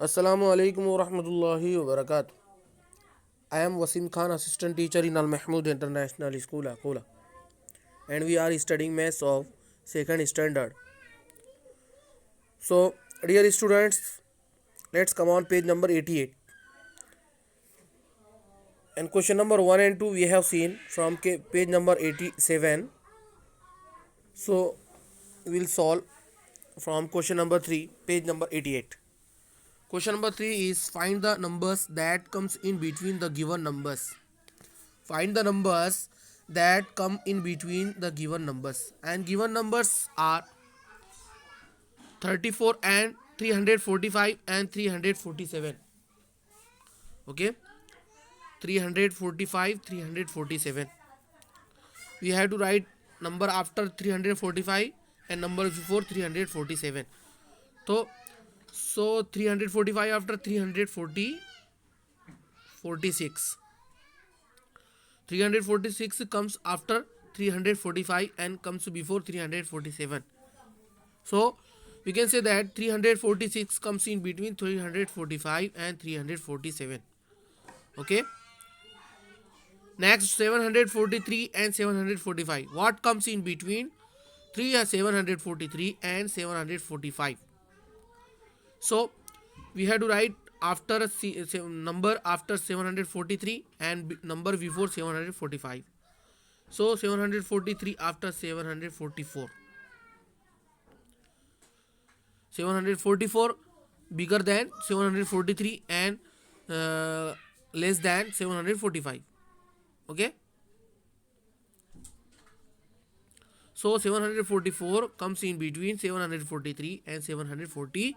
Assalamu alaikum wa rahmatullahi wa barakatuh. I am Wasim Khan, assistant teacher in Al Mahmood International School, Akola, and we are studying maths of second standard. So, dear students, let's come on page number 88. And question number 1 and 2 we have seen from page number 87. So, we will solve from question number 3, page number 88. Question number 3 is find the numbers that comes in between the given numbers. Find the numbers that come in between the given numbers, and given numbers are 34 and 345 and 347. Okay, 345, 347. We have to write number after 345 and number before 347. So 345 after 346. 346 comes after 345 and comes before 347. So we can say that 346 comes in between 345 and 347. Okay. Next, 743 and 745. What comes in between 743 and 745? So we have to write after number after 743 and number before 745. So 743 after 744. 744 bigger than 743 and less than 745. Okay. So 744 comes in between 743 and 745.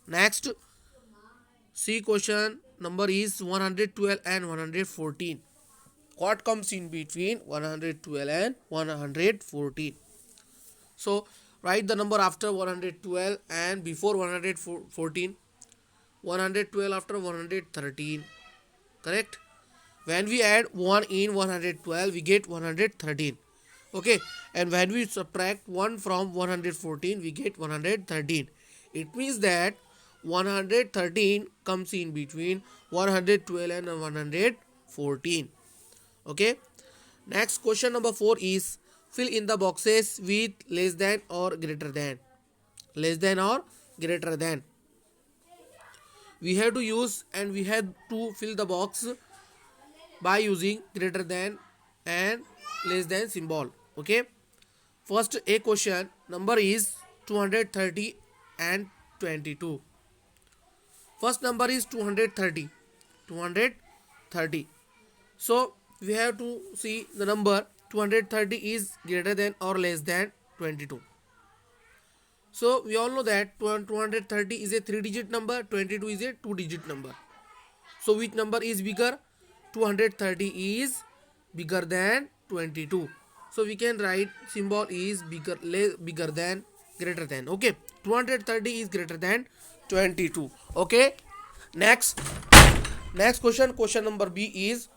Next, C question number is 112 and 114. What comes in between 112 and 114? So write the number after 112 and before 114. 112 after 113. Correct? When we add 1 in 112, we get 113. Okay, and when we subtract 1 from 114, we get 113. It means that 113 comes in between 112 and 114. Okay. Next, question number 4 is fill in the boxes with less than or greater than. Less than or greater than. We have to use and we have to fill the box by using greater than and less than symbol. Okay. First, a question number is 230 and 22. First number is 230. 230. So we have to see the number 230 is greater than or less than 22. So we all know that 230 is a 3-digit number, 22 is a 2-digit number. So which number is bigger? 230 is bigger than 22. So we can write symbol is bigger than, greater than. Okay, 230 is greater than 22. Okay. Next question number B is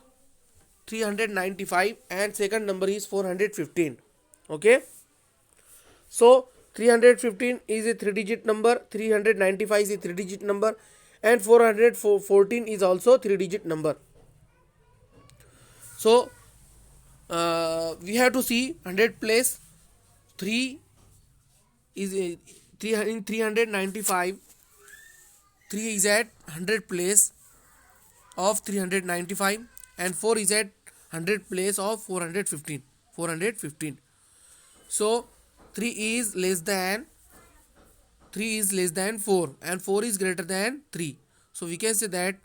395 and second number is 415. Okay. So 315 is a 3-digit number, 395 is a 3-digit number, and 414 is also 3-digit number. So we have to see 100 place 3 is a 3 in 395. 3 is at 100 place of 395 and 4 is at 100 place of 415. So 3 is less than 4 and 4 is greater than 3. So we can say that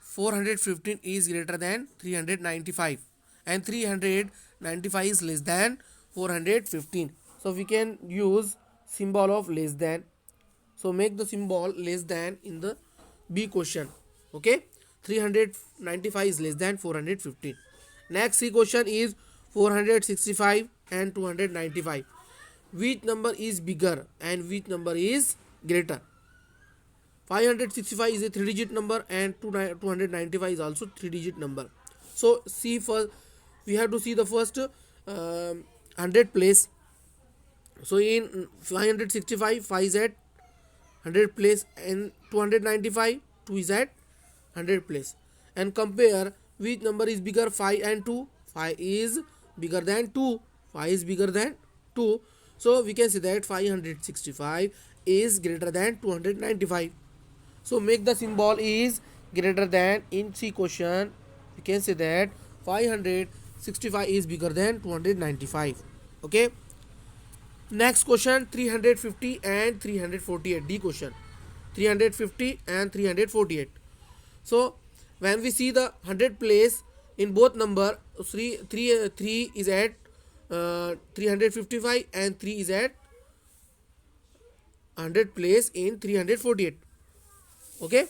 415 is greater than 395 and 395 is less than 415. So we can use symbol of less than. So make the symbol less than in the B question. Okay, 395 is less than 415. Next C question is 465 and 295. Which number is bigger and which number is greater? 565 is a 3-digit number and 295 is also 3-digit number. So see, first we have to see the first 100 place. So in 565, 5 is at 100 place in 295, 2 is at 100 place, and compare which number is bigger, 5 and 2. 5 is bigger than 2, 5 is bigger than 2, so we can say that 565 is greater than 295. So make the symbol is greater than. In C question we can say that 565 is bigger than 295. Okay, next question, 350 and 348, D question, 350 and 348. So when we see the 100 place in both number, 3 is at 355 and 3 is at 100 place in 348. Okay,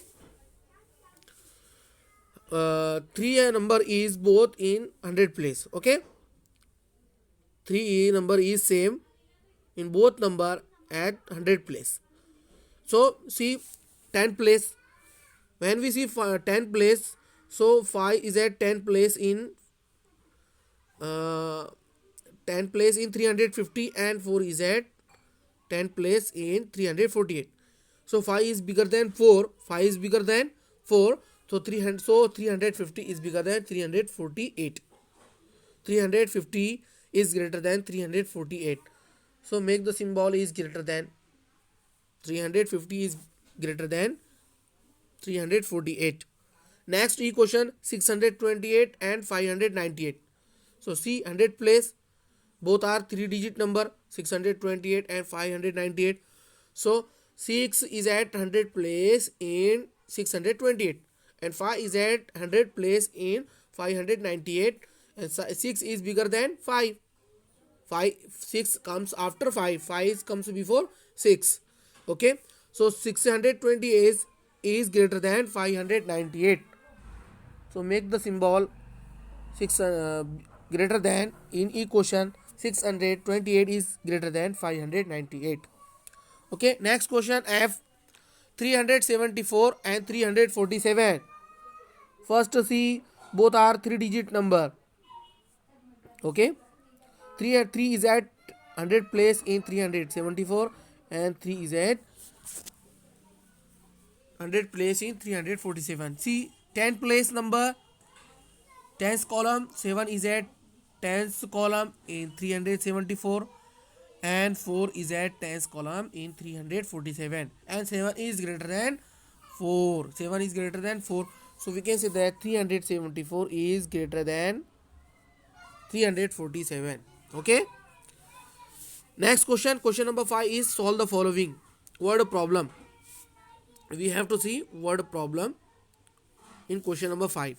3 number is both in 100 place. Okay, 3 number is same in both number at 100 place. So see 10 place, when we see 10 place, so 5 is at 10 place in 10 place in 350 and 4 is at 10 place in 348. So 5 is bigger than 4, 5 is bigger than 4, so 350 is bigger than 348. 350 is greater than 348. So make the symbol is greater than. 350 is greater than 348. Next equation, 628 and 598. So see 100 place, both are 3-digit number, 628 and 598. So 6 is at 100 place in 628 and 5 is at 100 place in 598, and 6 is bigger than 5. 6 comes after 5, 5 comes before 6. Okay, so 620 is greater than 598. So make the symbol 6 greater than. In equation 628 is greater than 598. Okay, next question, F, 374 and 347. First see, both are 3-digit number. Okay, 3 is at 100 place in 374 and 3 is at 100 place in 347. See 10 place number, 10th column, 7 is at 10th column in 374 and 4 is at 10th column in 347, and 7 is greater than 4. 7 is greater than 4. So we can say that 374 is greater than 347. Okay, next question, question number 5 is solve the following word problem. We have to see word problem in question number 5.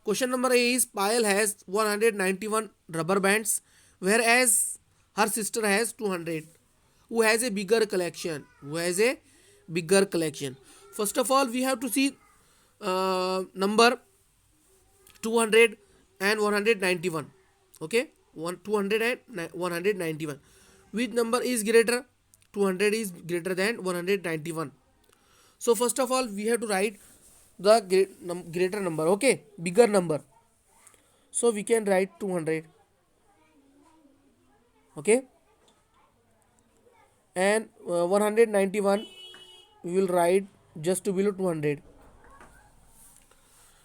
Question number A is Payal has 191 rubber bands, whereas her sister has 200. Who has a bigger collection? Who has a bigger collection? First of all, we have to see number 200 and 191. Okay, 200 and 191. Which number is greater? 200 is greater than 191. So first of all, we have to write the greater number. Okay, bigger number. So we can write 200. Okay, and 191 we will write just below 200.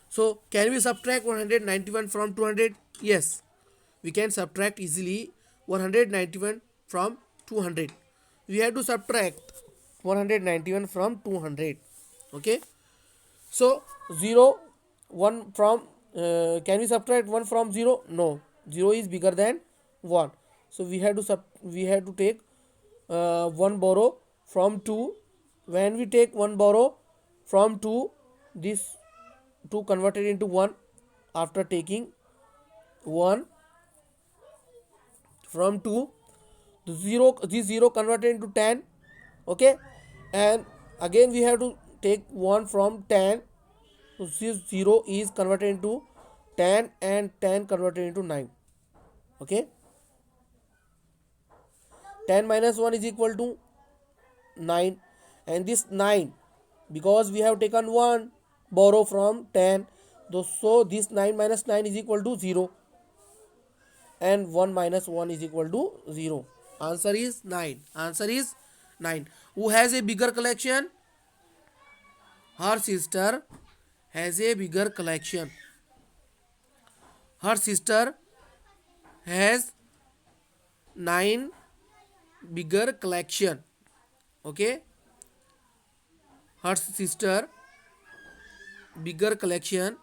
So can we subtract 191 from 200? Yes, we can subtract easily 191 from 200. We have to subtract 191 from 200. Okay, so 0 1 from can we subtract 1 from 0? No, 0 is bigger than 1. So we have to take 1 borrow from 2. When we take 1 borrow from 2, this 2 converted into 1 after taking 1 from 2. This 0 converted into 10. Okay, and again we have to take 1 from 10. So this 0 is converted into 10 and 10 converted into 9. Okay, 10 minus 1 is equal to 9, and this 9, because we have taken 1 borrow from 10, so this 9 minus 9 is equal to 0, and 1 minus 1 is equal to 0. Answer is 9. Answer is 9. Who has a bigger collection? Her sister has a bigger collection. Her sister has 9 bigger collection. Okay. Her sister bigger collection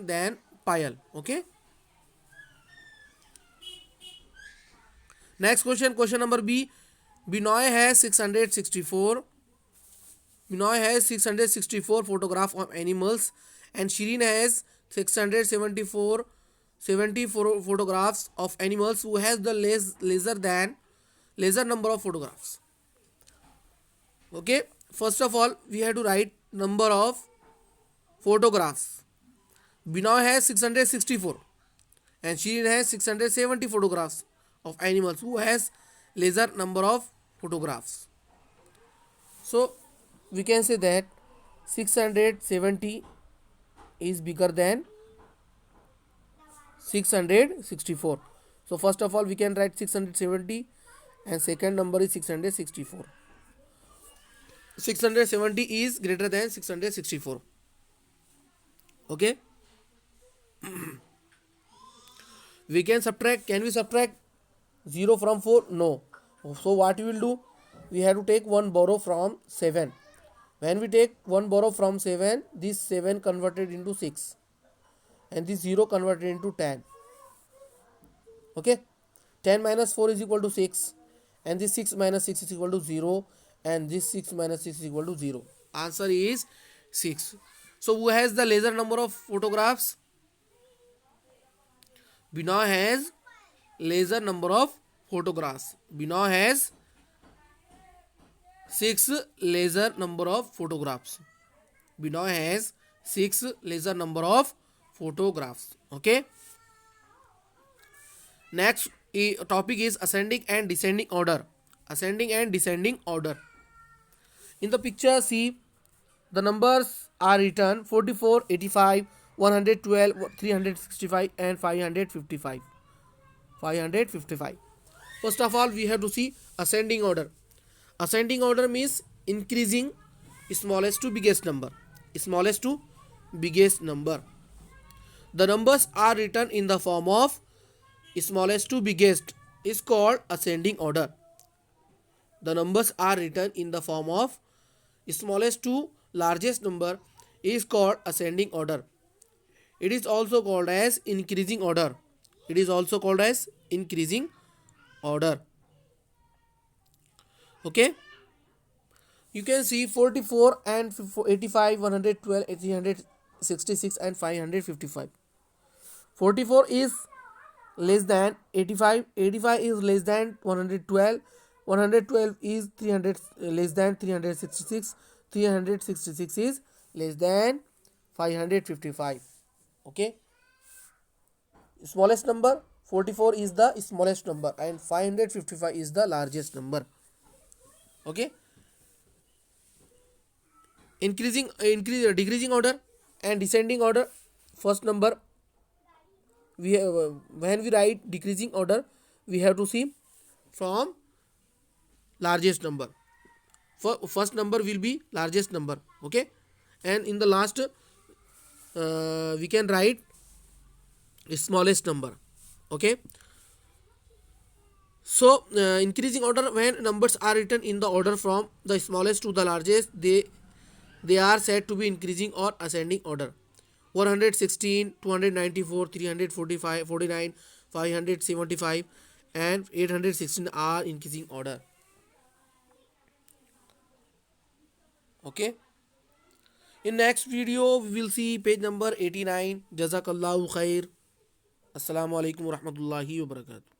than Payal. Okay. Next question, question number B. Binoy has 664. Binoy has 664 photographs of animals, and Shireen has 674 74 photographs of animals. Who has the lesser number of photographs? Okay, first of all we have to write number of photographs. Binoy has 664 and Shireen has 670 photographs of animals. Who has lesser number of photographs? So we can say that 670 is bigger than 664. So first of all we can write 670 and second number is 664. 670 is greater than 664. Okay. We can subtract. Can we subtract 0 from 4? No. So what we will do? We have to take 1 borrow from 7. When we take 1 borrow from 7, this 7 converted into 6 and this 0 converted into 10. Okay. 10 minus 4 is equal to 6 and this 6 minus 6 is equal to 0 and this 6 minus 6 is equal to 0. Answer is 6. So who has the lesser number of photographs? Binoy has lesser number of photographs. Binoy has 6 lesser number of photographs. Binoy has 6 lesser number of photographs. Okay. Next topic is ascending and descending order. Ascending and descending order. In the picture, see the numbers are written 44, 85, 112, 365 and 555. 555. First of all, we have to see ascending order. Ascending order means increasing smallest to biggest number. Smallest to biggest number. The numbers are written in the form of smallest to biggest is called ascending order. The numbers are written in the form of smallest to largest number is called ascending order. It is also called as increasing order. It is also called as increasing order. Okay. You can see 44 and 85, 112, 366 and 555. 44 is less than 85. 85 is less than 112. 112 is 300 less than 366. 366 is less than 555. Okay. Smallest number 44 is the smallest number and 555 is the largest number. Okay. Decreasing order and descending order. First number we have, when we write decreasing order we have to see from largest number. First number will be largest number. Okay. And in the last we can write smallest number. Okay. So increasing order, when numbers are written in the order from the smallest to the largest, they are said to be increasing or ascending order. 116, 294, 345, 49, 575 and 816 are increasing order. Okay. In next video we will see page number 89. Jazakallahu khair. Assalamu alaikum wa rahmatullahi wa barakatuh.